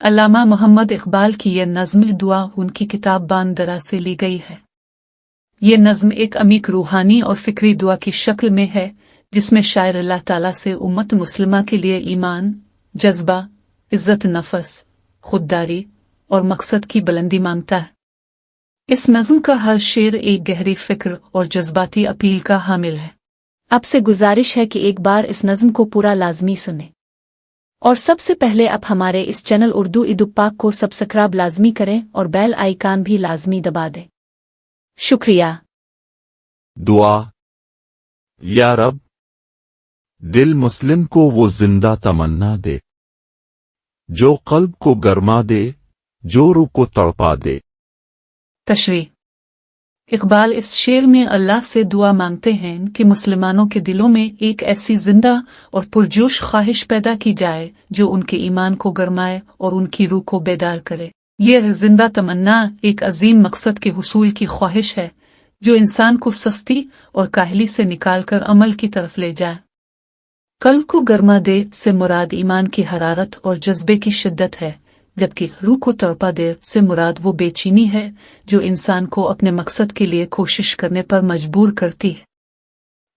अल्लामा मोहम्मद इकबाल की ये नज़्म दुआ उनकी किताब बांदरा से ली गई है। ये नज़्म एक अमीक रूहानी और फ़िक्री दुआ की शक्ल में है, जिसमें शायर अल्लाह ताला से उम्मत मुस्लिमा के लिए ईमान, जज्बा, इज़्ज़त नफ़स, खुददारी और मकसद की बुलंदी मांगता है। इस नज़्म का हर शेर एक गहरी फ़िक्र और जज्बाती अपील का हामिल है। आपसे गुजारिश है कि एक बार इस नज़्म को पूरा लाजमी सुने, और सबसे पहले आप हमारे इस चैनल उर्दू इदुप्पाक को सब्सक्राइब लाजमी करें और बेल आइकन भी लाजमी दबा दें। शुक्रिया। दुआ। या रब, दिल मुस्लिम को वो जिंदा तमन्ना दे जो कल्ब को गरमा दे, जो रूह को तड़पा दे। तशरीह। इकबाल इस शेर में अल्लाह से दुआ मांगते हैं कि मुसलमानों के दिलों में एक ऐसी जिंदा और पुरजोश ख्वाहिश पैदा की जाए जो उनके ईमान को गरमाए और उनकी रूह को बेदार करे। यह जिंदा तमन्ना एक अजीम मकसद के हुसूल की ख्वाहिश है जो इंसान को सस्ती और काहली से निकालकर अमल की तरफ ले जाए। कल्ब को गरमा दे से मुराद ईमान की हरारत और जज्बे की शिद्दत है, जबकि रूह को तड़पा दे से मुराद वो बेचैनी है जो इंसान को अपने मकसद के लिए कोशिश करने पर मजबूर करती है।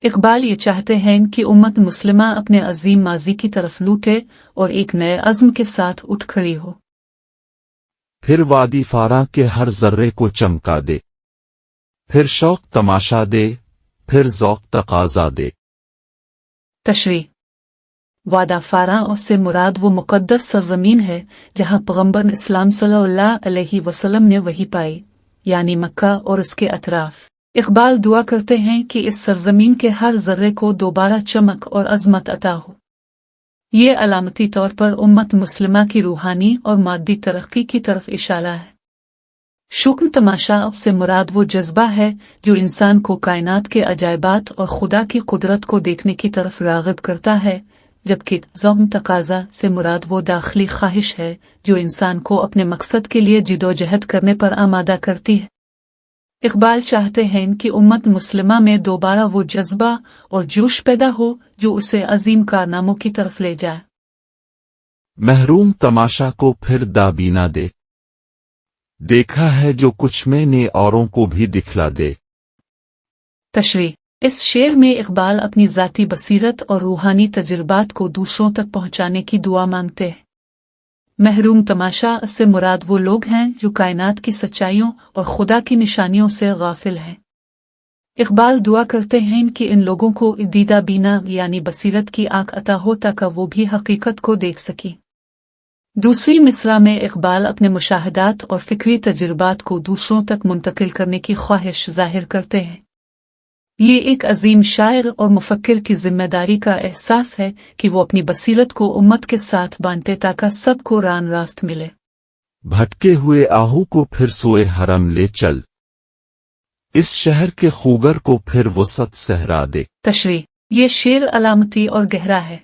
इकबाल ये चाहते हैं कि उम्मत मुस्लिमा अपने अजीम माजी की तरफ लूटे और एक नए अज़्म के साथ उठ खड़ी हो। फिर वादी फारा के हर जर्रे को चमका दे, फिर शौक तमाशा दे, फिर ज़ौक़ तकाज़ा दे। तशरीह। वादा फारा से मुराद वो मुक़द्दस सरज़मीन है जहाँ पैगम्बर इस्लाम सल्लल्लाहु अलैहि वसल्लम ने वही पाई, यानी मक्का और उसके अतराफ। इकबाल दुआ करते हैं कि इस सरज़मीन के हर ज़र्रे को दोबारा चमक और अज़मत अता हो। ये अलामती तौर पर उम्मत मुस्लिमा की रूहानी और मादी तरक्की की तरफ इशारा है। शुक्र तमाशा से मुराद वो जज्बा है जो इंसान को कायनात के अजायबात और खुदा की कुदरत को देखने की तरफ राग़िब करता है, जबकि ज़ौक़ तकाज़ा से मुराद वो दाखिली ख्वाहिश है जो इंसान को अपने मकसद के लिए जिदोजहद करने पर आमादा करती है। इकबाल चाहते हैं कि उम्मत मुस्लिमा में दोबारा वो जज्बा और जोश पैदा हो जो उसे अजीम कारनामों की तरफ ले जाए। महरूम तमाशा को फिर दाबीना दे, देखा है जो कुछ मैंने औरों को भी दिखला दे। तशरीह। इस शेर में इकबाल अपनी ज़ाती बसीरत और रूहानी तजुर्बात को दूसरों तक पहुँचाने की दुआ मांगते हैं। महरूम तमाशा से मुराद वो लोग हैं जो कायनात की सच्चाइयों और खुदा की निशानियों से गाफिल हैं। इकबाल दुआ करते हैं कि इन लोगों को दीदा बीना यानी बसीरत की आँख अता हो ताकि वो भी हकीकत को देख सकें। दूसरी मिसरा में इकबाल अपने मुशाहदात और फ़िक्री तजुर्बात को दूसरों तक मुंतकिल करने की ख्वाहिश जाहिर करते हैं। ये एक अजीम शायर और मुफक्किर की जिम्मेदारी का एहसास है कि वो अपनी बसीरत को उम्मत के साथ बांटे ताकि सबको रान रास्त मिले। भटके हुए आहू को फिर सोए हरम ले चल, इस शहर के खूगर को फिर वसत सहरा दे। तशरीह। ये शेर अलामती और गहरा है।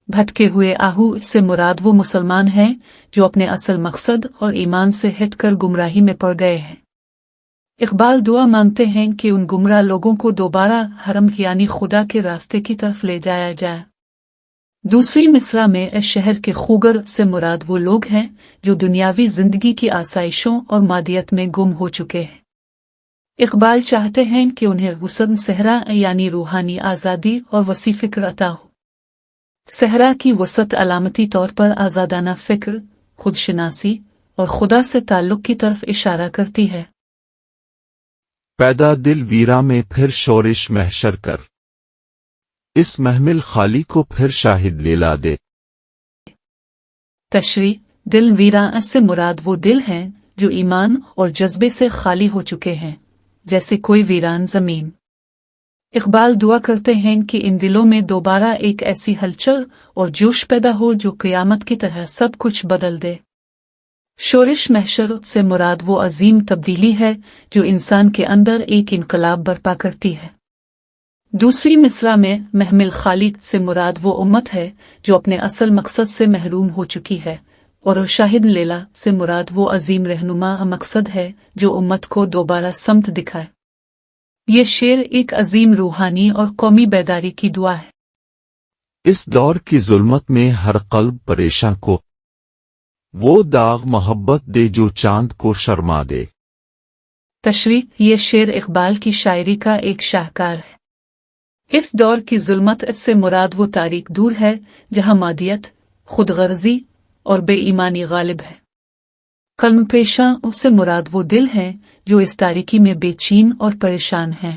भटके हुए आहू से मुराद वो मुसलमान हैं जो अपने असल मकसद और ईमान से हटकर गुमराही में पड़ गए हैं। इकबाल दुआ मांगते हैं कि उन गुमराह लोगों को दोबारा हरम यानी खुदा के रास्ते की तरफ ले जाया जाए। दूसरी मिसरा में इस शहर के खूगर से मुराद वो लोग हैं जो दुनियावी जिंदगी की आसाइशों और मादियत में गुम हो चुके हैं। इकबाल चाहते हैं कि उन्हें वुसन सहरा यानी रूहानी आज़ादी और वसी फ़िक्र अता हो। सहरा की वसत अलामती तौर पर आज़ादाना फ़िक्र, खुदशनासी और खुदा से ताल्लुक़ की तरफ इशारा करती है। पैदा दिल वीरा में फिर शोरिश महशर कर, इस महमिल खाली को फिर शाहिद लेला दे। तशरीह। दिल वीरा से मुराद वो दिल हैं जो ईमान और जज्बे से खाली हो चुके हैं, जैसे कोई वीरान ज़मीन। इकबाल दुआ करते हैं कि इन दिलों में दोबारा एक ऐसी हलचल और जोश पैदा हो जो क़यामत की तरह सब कुछ बदल दे। शोरिश महशर से मुराद वो अजीम तब्दीली है जो इंसान के अंदर एक इनकलाब बर्पा करती है। दूसरी मिसरा में महमिल खाली से मुराद वो उम्मत है जो अपने असल मकसद से महरूम हो चुकी है, और शाहिद लेला से मुराद वो अजीम रहनुमा मकसद है जो उम्मत को दोबारा समत दिखाए। ये शेर एक अजीम रूहानी और कौमी बेदारी की दुआ है। इस दौर की जुल्मत में हर कल्ब परेशान को وہ داغ محبت دے جو چاند کو شرما دے۔ تشریح، یہ شعر اقبال کی شاعری کا ایک شاہکار ہے۔ اس دور کی ظلمت سے مراد وہ تاریک دور ہے جہاں مادیت، خود غرضی اور بے ایمانی غالب ہے۔ قلم پیشاں سے مراد وہ دل ہیں جو اس تاریکی میں بے چین اور پریشان ہیں۔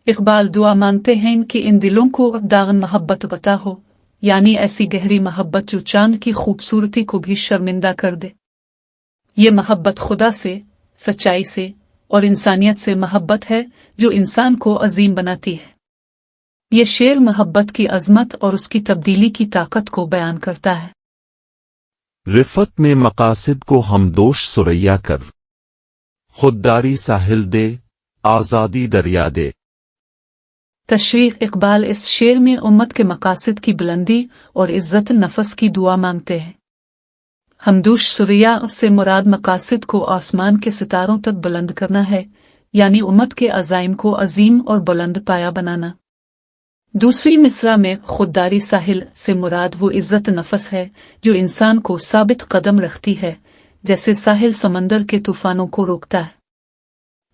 اقبال دعا مانگتے ہیں کہ ان دلوں کو داغ محبت عطا ہو، یعنی ایسی گہری محبت جو چاند کی خوبصورتی کو بھی شرمندہ کر دے۔ یہ محبت خدا سے، سچائی سے اور انسانیت سے محبت ہے جو انسان کو عظیم بناتی ہے۔ یہ شعر محبت کی عظمت اور اس کی تبدیلی کی طاقت کو بیان کرتا ہے۔ رفت میں مقاصد کو ہمدوش ثریا کر، خودداری ساحل دے، آزادی دریا دے۔ تشریح، اقبال اس شعر میں امت کے مقاصد کی بلندی اور عزت نفس کی دعا مانگتے ہیں۔ ہمدوش ثریا سے مراد مقاصد کو آسمان کے ستاروں تک بلند کرنا ہے، یعنی امت کے عزائم کو عظیم اور بلند پایا بنانا۔ دوسری مصرع میں خودداری ساحل سے مراد وہ عزت نفس ہے جو انسان کو ثابت قدم رکھتی ہے، جیسے ساحل سمندر کے طوفانوں کو روکتا ہے۔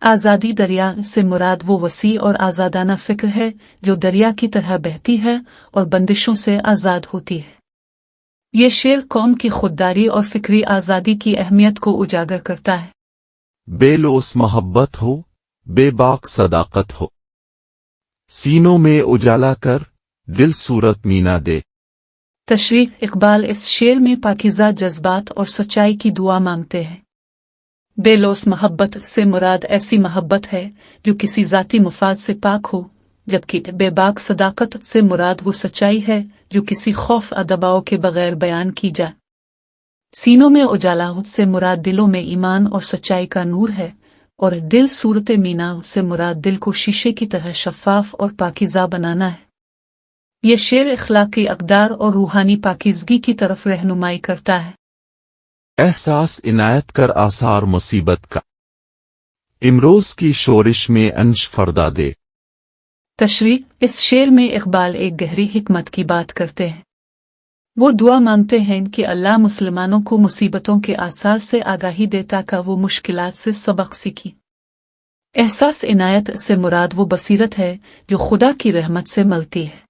آزادی دریا سے مراد وہ وسیع اور آزادانہ فکر ہے جو دریا کی طرح بہتی ہے اور بندشوں سے آزاد ہوتی ہے۔ یہ شعر قوم کی خودداری اور فکری آزادی کی اہمیت کو اجاگر کرتا ہے۔ بے لوث محبت ہو، بے باک صداقت ہو، سینوں میں اجالا کر، دل صورت مینا دے۔ تشریح، اقبال اس شعر میں پاکیزہ جذبات اور سچائی کی دعا مانگتے ہیں۔ بے لوث محبت سے مراد ایسی محبت ہے جو کسی ذاتی مفاد سے پاک ہو، جبکہ بے باک صداقت سے مراد وہ سچائی ہے جو کسی خوف دباؤ کے بغیر بیان کی جائے۔ سینوں میں اجالا سے مراد دلوں میں ایمان اور سچائی کا نور ہے، اور دل صورت مینا سے مراد دل کو شیشے کی طرح شفاف اور پاکیزہ بنانا ہے۔ یہ شعر اخلاقی اقدار اور روحانی پاکیزگی کی طرف رہنمائی کرتا ہے۔ احساس عنایت کر آثار مصیبت کا، امروز کی شورش میں انش فردا دے۔ تشریح، اس شعر میں اقبال ایک گہری حکمت کی بات کرتے ہیں۔ وہ دعا مانگتے ہیں کہ اللہ مسلمانوں کو مصیبتوں کے آثار سے آگاہی دے تاکہ وہ مشکلات سے سبق سیکھیں۔ احساس عنایت سے مراد وہ بصیرت ہے جو خدا کی رحمت سے ملتی ہے۔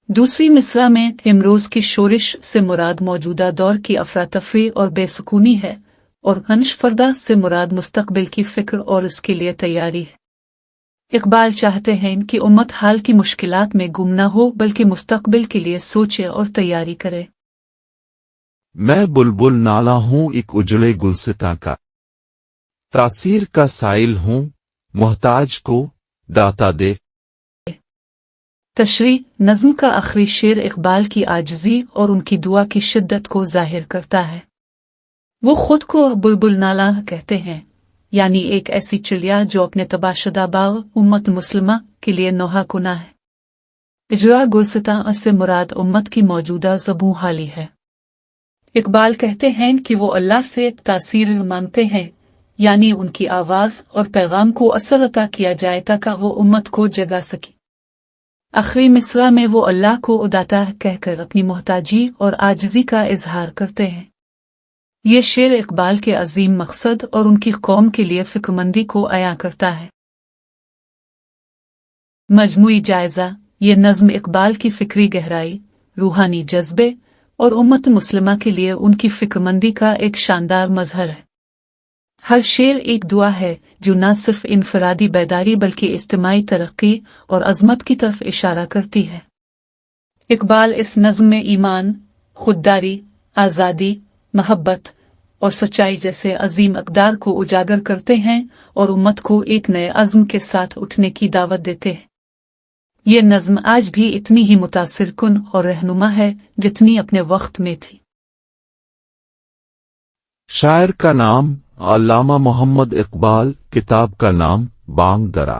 دوسری مصرع میں امروز کی شورش سے مراد موجودہ دور کی افراتفری اور بے سکونی ہے، اور انش فردا سے مراد مستقبل کی فکر اور اس کے لیے تیاری ہے۔ اقبال چاہتے ہیں کہ امت حال کی مشکلات میں گم نہ ہو بلکہ مستقبل کے لیے سوچے اور تیاری کرے۔ میں بلبل نالا ہوں ایک اجڑے گلستاں کا، تاثیر کا سائل ہوں، محتاج کو داتا دے۔ تشریح، نظم کا آخری شعر اقبال کی عاجزی اور ان کی دعا کی شدت کو ظاہر کرتا ہے۔ وہ خود کو بلبل نالا کہتے ہیں، یعنی ایک ایسی چڑیا جو اپنے تباہ شدہ باغ امت مسلمہ کے لیے نوحہ کنا ہے۔ اجڑا گلستاں سے مراد امت کی موجودہ زبوں حالی ہے۔ اقبال کہتے ہیں کہ وہ اللہ سے تاثیر مانگتے ہیں، یعنی ان کی آواز اور پیغام کو اثر عطا کیا جائے تاکہ وہ امت کو جگا سکے۔ آخری مصرع میں وہ اللہ کو داتا کہہ کر اپنی محتاجی اور عاجزی کا اظہار کرتے ہیں۔ یہ شعر اقبال کے عظیم مقصد اور ان کی قوم کے لیے فکرمندی کو عیاں کرتا ہے۔ مجموعی جائزہ، یہ نظم اقبال کی فکری گہرائی، روحانی جذبے اور امت مسلمہ کے لیے ان کی فکرمندی کا ایک شاندار مظہر ہے۔ ہر شعر ایک دعا ہے جو نہ صرف انفرادی بیداری بلکہ اجتماعی ترقی اور عظمت کی طرف اشارہ کرتی ہے۔ اقبال اس نظم میں ایمان، خودداری، آزادی، محبت اور سچائی جیسے عظیم اقدار کو اجاگر کرتے ہیں اور امت کو ایک نئے عزم کے ساتھ اٹھنے کی دعوت دیتے ہیں۔ یہ نظم آج بھی اتنی ہی متاثر کن اور رہنما ہے جتنی اپنے وقت میں تھی۔ شاعر کا نام علامہ محمد اقبال، کتاب کا نام بانگ درا۔